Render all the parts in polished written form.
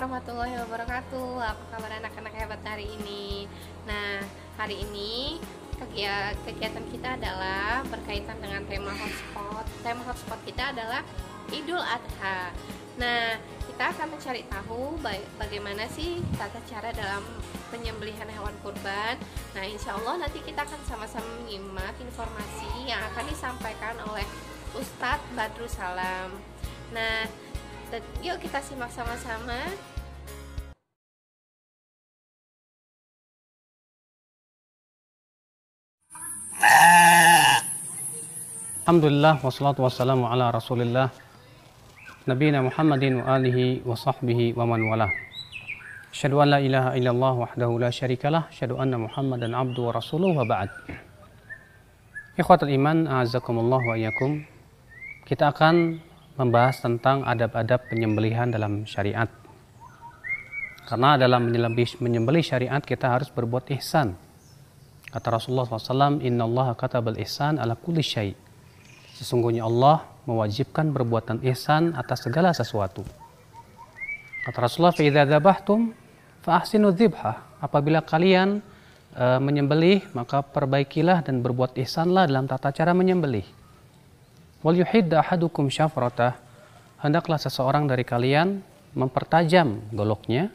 warahmatullahi wabarakatuh. Apa kabar anak-anak hebat hari ini? Nah, hari ini kegiatan kita adalah berkaitan dengan tema hotspot. Tema hotspot kita adalah Idul Adha. Nah, kita akan mencari tahu bagaimana sih tata cara dalam penyembelihan hewan kurban. Nah, insya Allah nanti kita akan sama-sama menyimak informasi yang akan disampaikan oleh Ustadz Badrus Salam. Nah, yuk kita simak sama-sama. Alhamdulillah wassalatu wassalamu ala rasulillah nabiyina Muhammadin wa alihi wa sahbihi wa man walah. Asyhadu an la ilaha illallah wahdahu la syarikalah, asyhadu anna Muhammadan abdu wa rasuluh wa ba'd. Ikhwatul iman, a'azzakumullah wa iyyakum. Kita akan membahas tentang adab-adab penyembelihan dalam syariat. Karena dalam menyembelih syariat kita harus berbuat ihsan. Kata Rasulullah SAW, Inna Allah katabal ihsan ala kulli syai'. Sesungguhnya Allah mewajibkan perbuatan ihsan atas segala sesuatu. Kata Rasulullah, فَإِذَا ذَبَحْتُمْ فَأَحْسِنُوا الذِّبْحَ. Apabila kalian menyembelih, maka perbaikilah dan berbuat ihsanlah dalam tata cara menyembelih. Wal yuhidda ahadukum syafratah, hendaklah seseorang dari kalian mempertajam goloknya.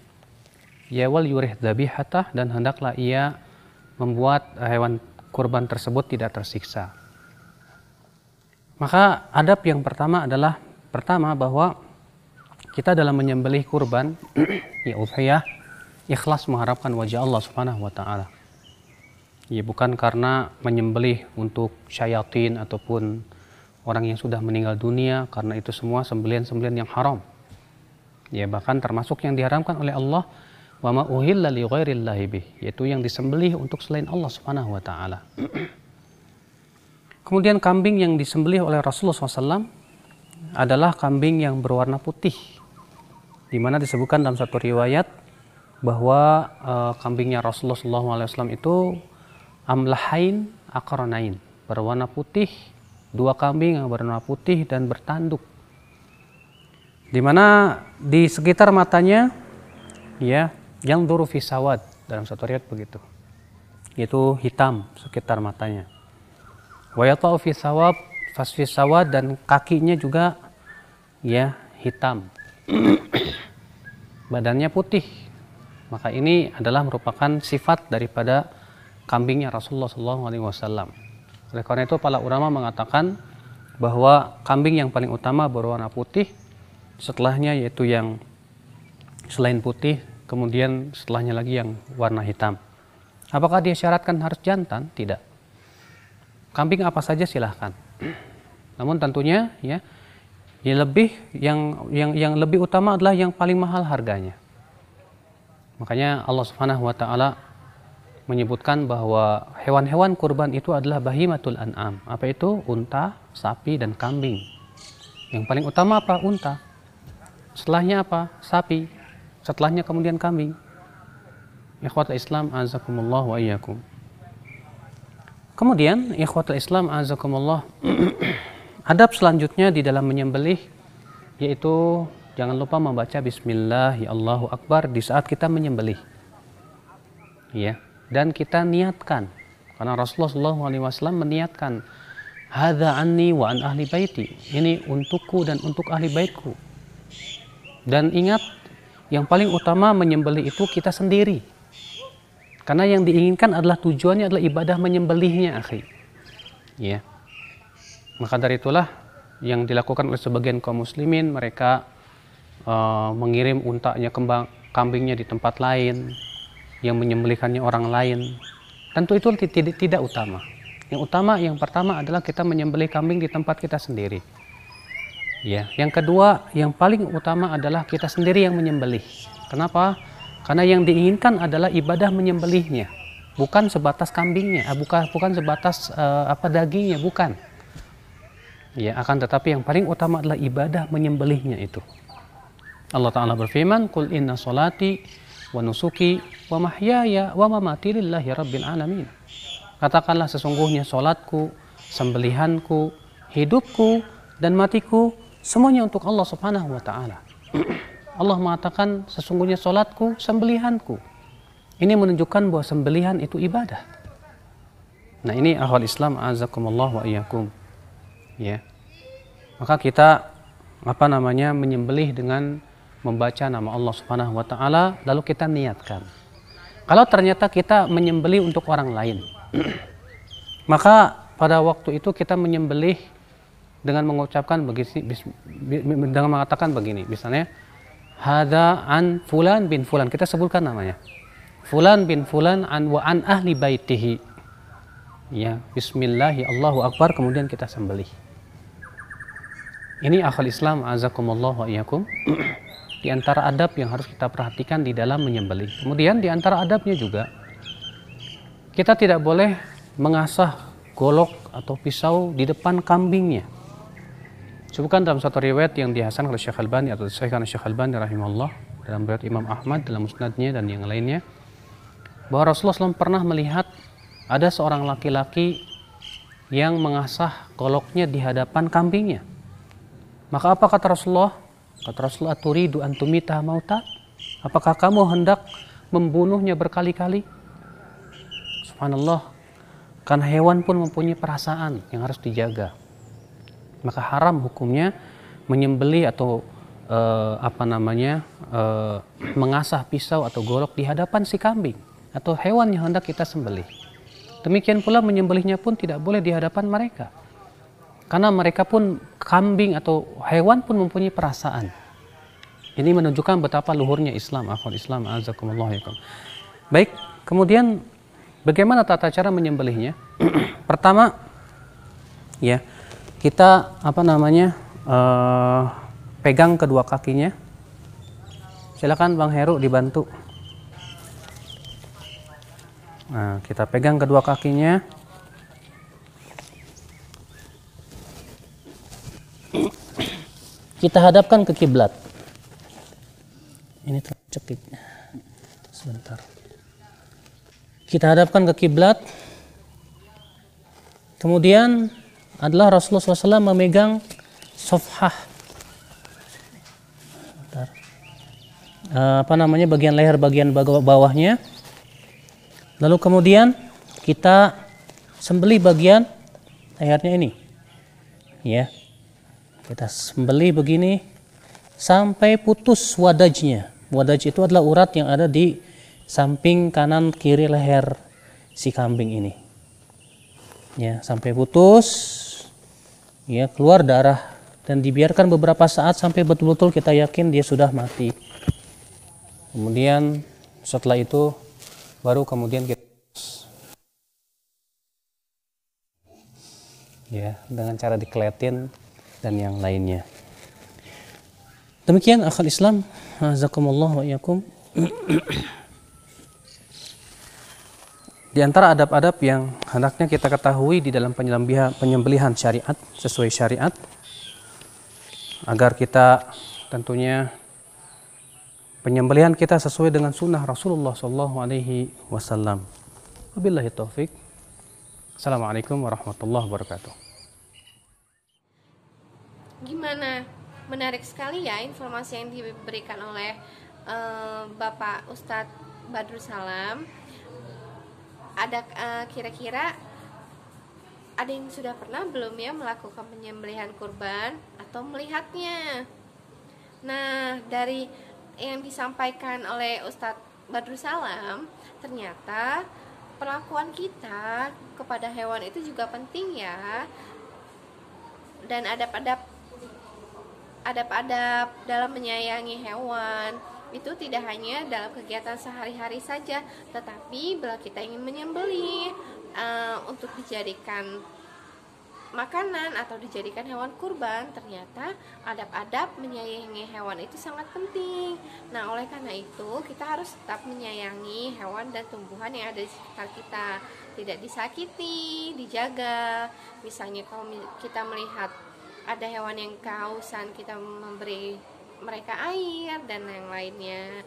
Ya wal yurih dhabihatah, dan hendaklah ia membuat hewan kurban tersebut tidak tersiksa. Maka adab yang pertama adalah bahwa kita dalam menyembelih kurban ya udhiyah ikhlas mengharapkan wajah Allah Subhanahu wa taala. Ya bukan karena menyembelih untuk syayatin ataupun orang yang sudah meninggal dunia, karena itu semua sembelihan-sembelihan yang haram. Ya bahkan termasuk yang diharamkan oleh Allah, wa ma uhilla li ghairillahi bih, yaitu yang disembelih untuk selain Allah Subhanahu wa taala. Kemudian kambing yang disembelih oleh Rasulullah SAW adalah kambing yang berwarna putih, di mana disebutkan dalam satu riwayat bahwa kambingnya Rasulullah SAW itu amlahain aqranain, berwarna putih, dua kambing yang berwarna putih dan bertanduk, di mana di sekitar matanya ya yang dzuru fi sawad, dalam satu riwayat begitu, yaitu hitam sekitar matanya. Wa yata'u fi sawab fasfi sawad, dan kakinya juga ya hitam. Badannya putih. Maka ini adalah merupakan sifat daripada kambingnya Rasulullah SAW. Oleh karena itu para ulama mengatakan bahwa kambing yang paling utama berwarna putih, setelahnya yaitu yang selain putih, kemudian setelahnya lagi yang warna hitam. Apakah dia syaratkan harus jantan? Tidak. Kambing apa saja silahkan. Namun tentunya yang lebih utama adalah yang paling mahal harganya. Makanya Allah Subhanahu wa taala menyebutkan bahwa hewan-hewan kurban itu adalah bahimatul an'am. Apa itu? Unta, sapi, dan kambing. Yang paling utama apa? Unta. Setelahnya apa? Sapi. Setelahnya kemudian kambing. Ikhwatul Islam azakumullah wa iyyakum. Kemudian ikhwatul Islam azakumullah, adab selanjutnya di dalam menyembelih yaitu jangan lupa membaca bismillah ya Allahu akbar di saat kita menyembelih. Ya. Dan kita niatkan, karena Rasulullah SAW meniatkan, hadza anni wa an ahli baiti, ini untukku dan untuk ahli baitku. Dan ingat, yang paling utama menyembelih itu kita sendiri, karena yang diinginkan adalah tujuannya adalah ibadah menyembelihnya, akhi. Ya. Maka dari itulah yang dilakukan oleh sebagian kaum muslimin, mereka mengirim untanya, kambingnya di tempat lain, yang menyembelihkannya orang lain. Tentu itu tidak utama. Yang utama, yang pertama adalah kita menyembelih kambing di tempat kita sendiri. Ya, yang kedua, yang paling utama adalah kita sendiri yang menyembelih. Kenapa? Karena yang diinginkan adalah ibadah menyembelihnya, bukan sebatas kambingnya, bukan sebatas dagingnya, bukan. Ya, akan tetapi yang paling utama adalah ibadah menyembelihnya itu. Allah Ta'ala berfirman, Qul inna solati wa nusuki wa mahyaya wa mamati lillahi rabbil alamin. Katakanlah sesungguhnya solatku, sembelihanku, hidupku dan matiku semuanya untuk Allah Subhanahu wa taala. Allah mengatakan sesungguhnya solatku sembelihanku. Ini menunjukkan bahwa sembelihan itu ibadah. Nah ini akhwal Islam azakumullah wa iyyakum. Ya. Maka kita menyembelih dengan membaca nama Allah Subhanahu wa taala, lalu kita niatkan. Kalau ternyata kita menyembelih untuk orang lain, maka pada waktu itu kita menyembelih dengan mengucapkan dengan mengatakan begini, misalnya hadza an fulan bin fulan, kita sebutkan namanya. Fulan bin fulan wa an ahli baitihi. Ya, bismillahi Allahu akbar, kemudian kita sembelih. Ini akhwal Islam azakumullah wa iyyakum. Di antara adab yang harus kita perhatikan di dalam menyembelih. Kemudian di antara adabnya juga kita tidak boleh mengasah golok atau pisau di depan kambingnya. Sebutkan dalam satu riwayat yang dihasankan oleh Syekh Albani atau disahihkan oleh Syekh Albani rahimahullah, dalam riwayat Imam Ahmad dalam musnadnya dan yang lainnya, bahwa Rasulullah SAW pernah melihat ada seorang laki-laki yang mengasah goloknya di hadapan kambingnya. Maka apa kata Rasulullah? Kata Rasulullah, turidu antumita mauta? Apakah kamu hendak membunuhnya berkali-kali? Subhanallah, kan hewan pun mempunyai perasaan yang harus dijaga. Maka haram hukumnya menyembelih atau mengasah pisau atau golok di hadapan si kambing atau hewan yang hendak kita sembelih. Demikian pula menyembelihnya pun tidak boleh di hadapan mereka. Karena mereka pun, kambing atau hewan pun mempunyai perasaan. Ini menunjukkan betapa luhurnya Islam, akhwat Islam azakumullah yakum. Baik, kemudian bagaimana tata cara menyembelihnya? Pertama, ya, kita pegang kedua kakinya. Silakan Bang Heru dibantu. Nah, kita pegang kedua kakinya. Kita hadapkan ke kiblat. Ini tercekik. Sebentar. Kita hadapkan ke kiblat. Kemudian adalah Rasulullah SAW memegang sofhah. Bagian leher, bagian bawahnya. Lalu kemudian kita sembelih bagian lehernya ini. Ya. Kita sembelih begini sampai putus wadajnya. Wadaj itu adalah urat yang ada di samping kanan kiri leher si kambing ini. Ya, sampai putus, ya, keluar darah dan dibiarkan beberapa saat sampai betul-betul kita yakin dia sudah mati. Kemudian setelah itu baru kemudian kita, ya, dengan cara dikeletin dan yang lainnya. Demikian akhwat Islam, jazakumullah wa iyyakum. Di antara adab-adab yang hendaknya kita ketahui di dalam penyembelihan syariat, sesuai syariat, agar kita tentunya penyembelihan kita sesuai dengan sunnah Rasulullah SAW. Wabillahi taufik. Assalamualaikum warahmatullahi wabarakatuh. Gimana? Menarik sekali ya informasi yang diberikan oleh Bapak Ustadz Badrul Salam. Ada kira-kira ada yang sudah pernah belum ya melakukan penyembelihan kurban atau melihatnya? Nah, dari yang disampaikan oleh Ustadz Badrul Salam, ternyata perlakuan kita kepada hewan itu juga penting ya. Dan adab-adab dalam menyayangi hewan itu tidak hanya dalam kegiatan sehari-hari saja, tetapi bila kita ingin menyembelih untuk dijadikan makanan atau dijadikan hewan kurban, ternyata adab-adab menyayangi hewan itu sangat penting. Nah, oleh karena itu kita harus tetap menyayangi hewan dan tumbuhan yang ada di sekitar kita, tidak disakiti, dijaga. Misalnya kalau kita melihat ada hewan yang kehausan, kita memberi mereka air dan yang lainnya.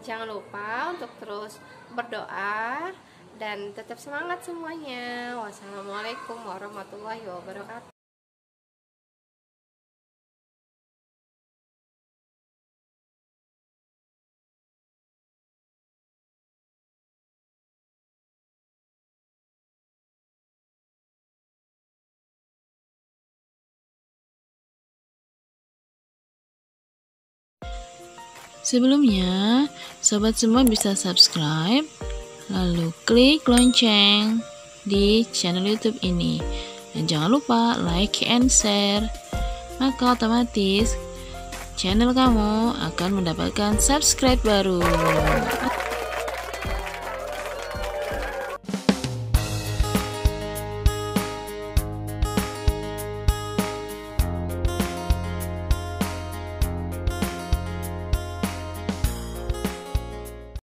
Jangan lupa untuk terus berdoa dan tetap semangat semuanya. Wassalamualaikum warahmatullahi wabarakatuh. Sebelumnya, sobat semua bisa subscribe, lalu klik lonceng di channel YouTube ini. Dan jangan lupa like and share. Maka otomatis channel kamu akan mendapatkan subscribe baru.